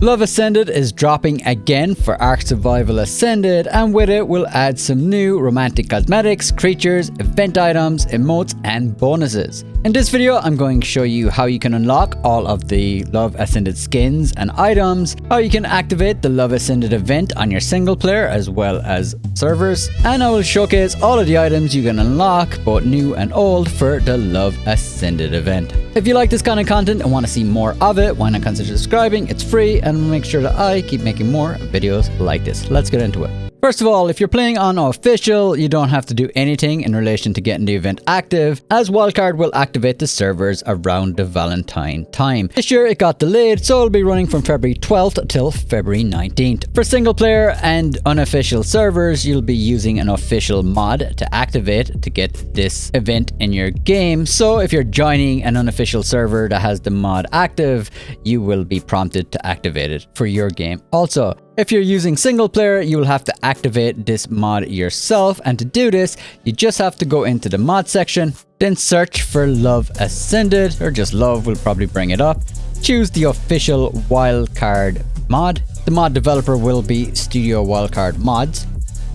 Love Ascended is dropping again for ARK Survival Ascended, and with it we'll add some new romantic cosmetics, creatures, event items, emotes, and bonuses. In this video, I'm going to show you how you can unlock all of the Love Ascended skins and items, how you can activate the Love Ascended event on your single player as well as servers, and I will showcase all of the items you can unlock, both new and old, for the Love Ascended event. If you like this kind of content and want to see more of it, why not consider subscribing? It's free, and make sure that I keep making more videos like this. Let's get into it. First of all, if you're playing on Unofficial, you don't have to do anything in relation to getting the event active, as Wildcard will activate the servers around the Valentine time. This year it got delayed, so it'll be running from February 12th till February 19th. For single player and Unofficial servers, you'll be using an official mod to activate to get this event in your game. So if you're joining an Unofficial server that has the mod active, you will be prompted to activate it for your game also. If you're using single player, you will have to activate this mod yourself, and to do this, you just have to go into the mod section, then search for Love Ascended, or just Love will probably bring it up. Choose the official wildcard mod. The mod developer will be Studio Wildcard Mods.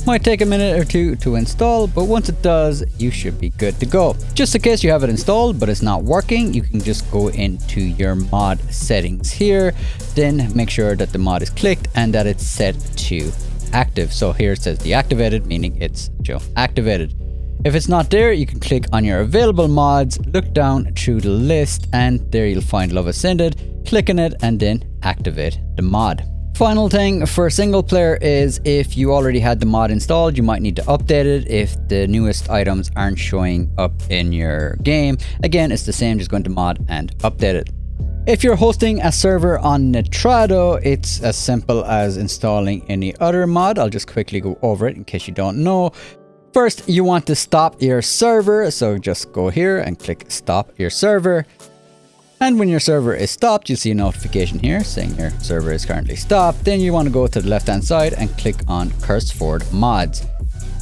Might take a minute or two to install, but once it does, you should be good to go. Just in case you have it installed but it's not working, you can just go into your mod settings here, then make sure that the mod is clicked and that it's set to active. So here it says deactivated, meaning it's activated. If it's not there, you can click on your available mods, look down through the list, and there you'll find Love Ascended. Click on it and then activate the mod. Final thing for single player is if you already had the mod installed, you might need to update it if the newest items aren't showing up in your game. Again, it's the same, just go into mod and update it. If you're hosting a server on Nitrado, it's as simple as installing any other mod. I'll just quickly go over it in case you don't know. First, you want to stop your server, so just go here and click stop your server. And when your server is stopped, you see a notification here saying your server is currently stopped. Then you want to go to the left hand side and click on CurseForward Mods.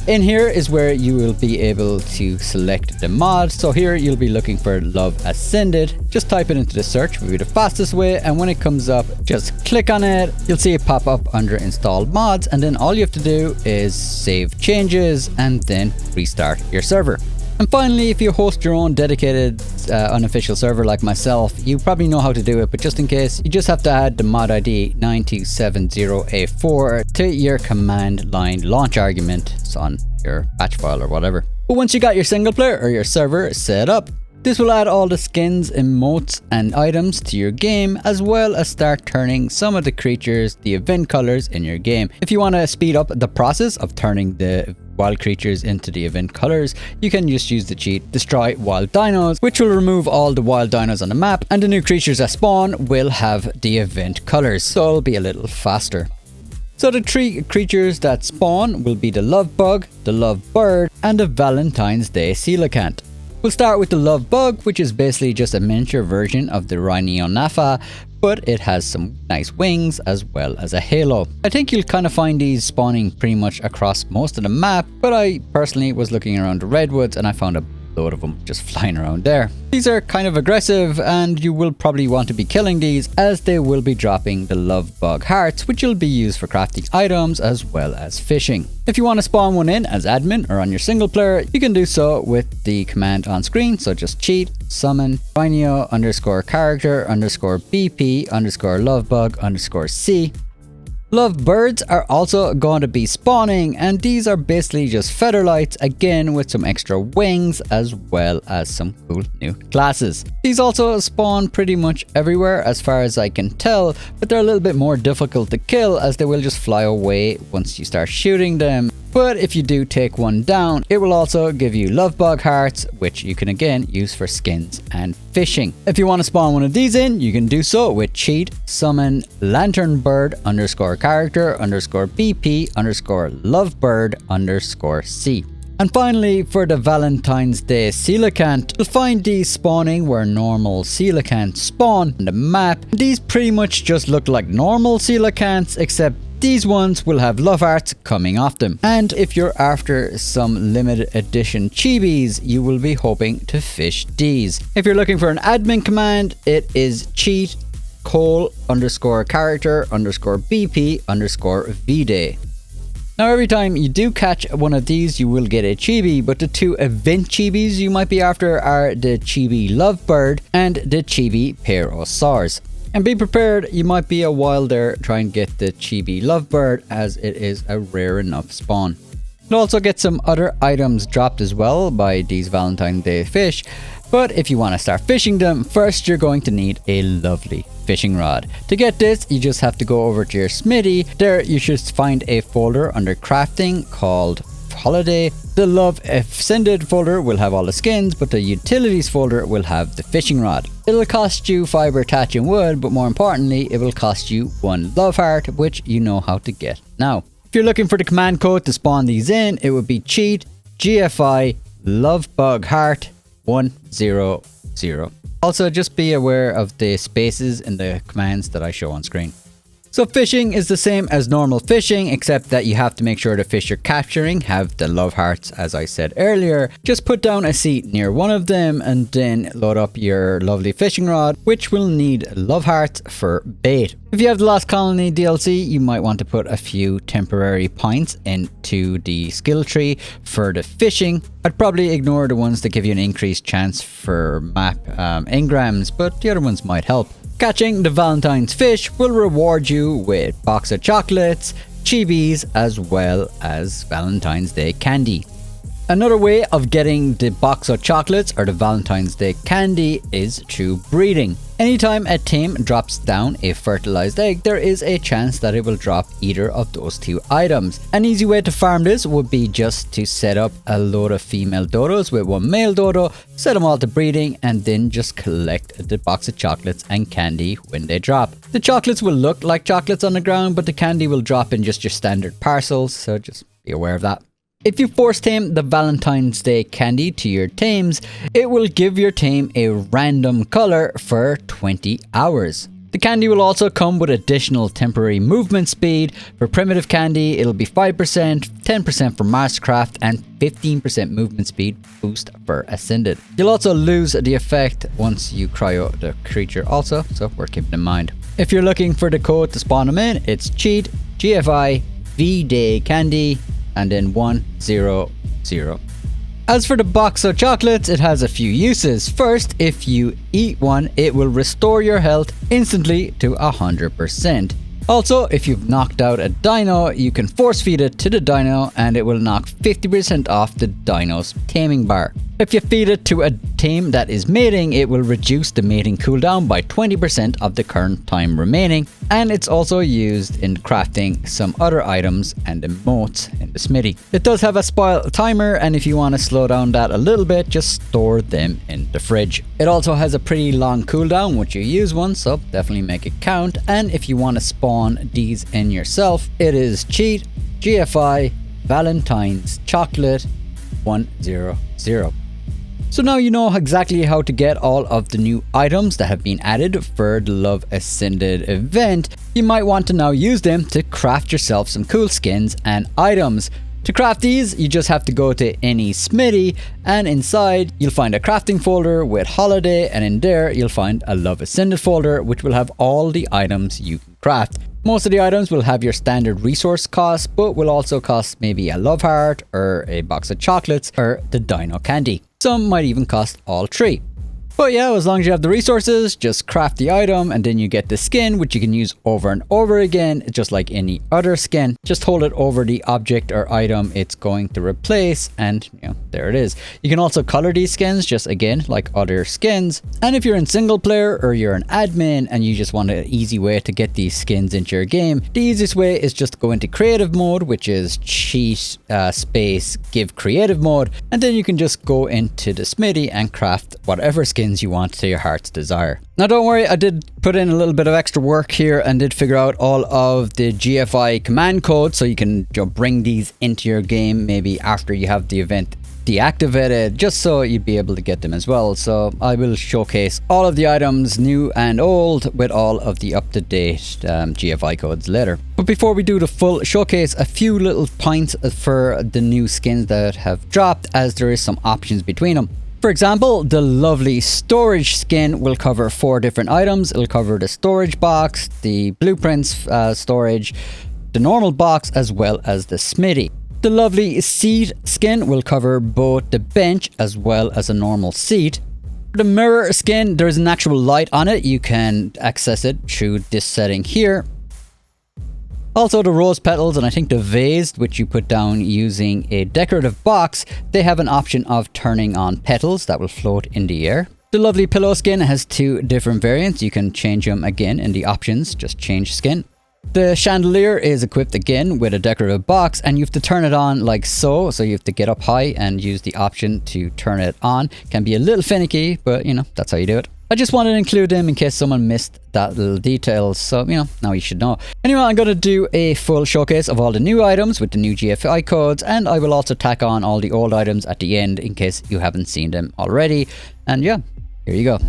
In here is where you will be able to select the mod. So here you'll be looking for Love Ascended. Just type it into the search, will be the fastest way. And when it comes up, just click on it. You'll see it pop up under installed mods. And then all you have to do is save changes and then restart your server. And finally, if you host your own dedicated unofficial server like myself, you probably know how to do it, but just in case, you just have to add the mod ID 9270A4 to your command line launch argument. It's on your batch file or whatever. But once you got your single player or your server set up, this will add all the skins, emotes, and items to your game, as well as start turning some of the creatures, the event colors in your game. If you want to speed up the process of turning the wild creatures into the event colors, you can just use the cheat Destroy Wild Dinos, which will remove all the wild dinos on the map, and the new creatures that spawn will have the event colors, so it'll be a little faster. So the three creatures that spawn will be the Lovebug, the Lovebird, and the Valentine's Day Coelacanth. We'll start with the Lovebug, which is basically just a miniature version of the Rhinonafa, but it has some nice wings as well as a halo. I think you'll kind of find these spawning pretty much across most of the map, but I personally was looking around the redwoods and I found a load of them just flying around there. These are kind of aggressive, and you will probably want to be killing these as they will be dropping the Lovebug hearts, which will be used for crafting items as well as fishing. If you want to spawn one in as admin or on your single player, you can do so with the command on screen. So just cheat summon Rhino _ character _ BP _ Lovebug _C. Lovebirds are also going to be spawning, and these are basically just featherlights, again with some extra wings as well as some cool new classes. These also spawn pretty much everywhere as far as I can tell, but they're a little bit more difficult to kill as they will just fly away once you start shooting them. But if you do take one down, it will also give you Lovebug hearts, which you can again use for skins and fishing. If you want to spawn one of these in, you can do so with cheat summon Lanternbird _ character _ BP _ Lovebird _C. And finally, for the Valentine's Day Coelacanth, you'll find these spawning where normal coelacanths spawn on the map. These pretty much just look like normal coelacanths, except these ones will have love hearts coming off them. And if you're after some limited edition chibis, you will be hoping to fish these. If you're looking for an admin command, it is cheat Cole_character_BP_VDay. Now every time you do catch one of these, you will get a chibi, but the two event chibis you might be after are the chibi Lovebird and the chibi Parasaurs. And be prepared, you might be a while there trying to get the chibi Lovebird, as it is a rare enough spawn. You'll also get some other items dropped as well by these Valentine's Day fish, but if you want to start fishing them, first you're going to need a lovely fishing rod. To get this, you just have to go over to your smithy. There you should find a folder under crafting called Holiday. The Love Ascended folder will have all the skins, but the utilities folder will have the fishing rod. It'll cost you fiber, thatch and wood, but more importantly, it will cost you 1 love heart, which you know how to get now. If you're looking for the command code to spawn these in, it would be cheat GFI Lovebug heart 100. Also, just be aware of the spaces in the commands that I show on screen. So fishing is the same as normal fishing, except that you have to make sure the fish you're capturing have the love hearts, as I said earlier. Just put down a seat near one of them and then load up your lovely fishing rod, which will need love hearts for bait. If you have the Lost Colony DLC, you might want to put a few temporary points into the skill tree for the fishing. I'd probably ignore the ones that give you an increased chance for map engrams, but the other ones might help. Catching the Valentine's fish will reward you with box of chocolates, chibis, as well as Valentine's Day candy. Another way of getting the box of chocolates or the Valentine's Day candy is through breeding. Anytime a team drops down a fertilized egg, there is a chance that it will drop either of those two items. An easy way to farm this would be just to set up a load of female dodos with 1 male dodo, set them all to breeding, and then just collect the box of chocolates and candy when they drop. The chocolates will look like chocolates on the ground, but the candy will drop in just your standard parcels, so just be aware of that. If you force tame the Valentine's Day candy to your tames, it will give your tame a random color for 20 hours. The candy will also come with additional temporary movement speed. For primitive candy, it'll be 5%, 10% for Mastercraft, and 15% movement speed boost for Ascended. You'll also lose the effect once you cryo the creature also, so we're keeping in mind. If you're looking for the code to spawn them in, it's cheat GFI VDay candy and then 100. As for the box of chocolates, it has a few uses. First, if you eat one, it will restore your health instantly to 100%. Also, if you've knocked out a dino, you can force feed it to the dino and it will knock 50% off the dino's taming bar. If you feed it to a tame that is mating, it will reduce the mating cooldown by 20% of the current time remaining, and it's also used in crafting some other items and emotes in the smithy. It does have a spoil timer, and if you want to slow down that a little bit, just store them in the fridge. It also has a pretty long cooldown once you use one, so definitely make it count. And if you want to spawn these in yourself, it is cheat GFI Valentine's Chocolate 100. So now you know exactly how to get all of the new items that have been added for the Love Ascended event. You might want to now use them to craft yourself some cool skins and items. To craft these, you just have to go to any smithy, and inside you'll find a crafting folder with Holiday, and in there you'll find a Love Ascended folder which will have all the items you can craft. Most of the items will have your standard resource cost, but will also cost maybe a love heart or a box of chocolates or the dino candy. Some might even cost all three. But yeah, as long as you have the resources, just craft the item and then you get the skin, which you can use over and over again, just like any other skin. Just hold it over the object or item it's going to replace, and there it is. You can also color these skins, just again like other skins. And if you're in single player or you're an admin and you just want an easy way to get these skins into your game, the easiest way is just to go into creative mode, which is cheat space give creative mode, and then you can just go into the smithy and craft whatever skin you want to your heart's desire. Now don't worry, I did put in a little bit of extra work here and did figure out all of the GFI command code, so you can bring these into your game maybe after you have the event deactivated, just so you'd be able to get them as well. So I will showcase all of the items, new and old, with all of the up-to-date GFI codes later. But before we do the full showcase, a few little points for the new skins that have dropped, as there is some options between them. For example, the lovely storage skin will cover 4 different items. It'll cover the storage box, the blueprints storage, the normal box, as well as the smithy. The lovely seat skin will cover both the bench as well as a normal seat. For the mirror skin, there's an actual light on it. You can access it through this setting here. Also, the rose petals and I think the vase, which you put down using a decorative box, they have an option of turning on petals that will float in the air. The lovely pillow skin has 2 different variants. You can change them again in the options, just change skin. The chandelier is equipped again with a decorative box, and you have to turn it on like so. So you have to get up high and use the option to turn it on. Can be a little finicky, but you know, that's how you do it. I just wanted to include them in case someone missed that little detail, so you know, now you should know. Anyway, I'm going to do a full showcase of all the new items with the new GFI codes, and I will also tack on all the old items at the end in case you haven't seen them already. And yeah, here you go.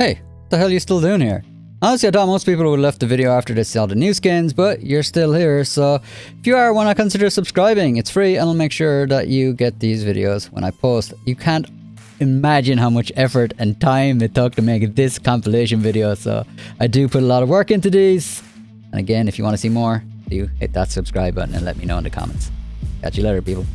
Hey, what the hell are you still doing here? Honestly, I thought most people would have left the video after they saw the new skins, but you're still here, so if you are, why not consider subscribing? It's free and I'll make sure that you get these videos when I post. You can't imagine how much effort and time it took to make this compilation video, so I do put a lot of work into these. And again, if you want to see more, do hit that subscribe button and let me know in the comments. Catch you later, people.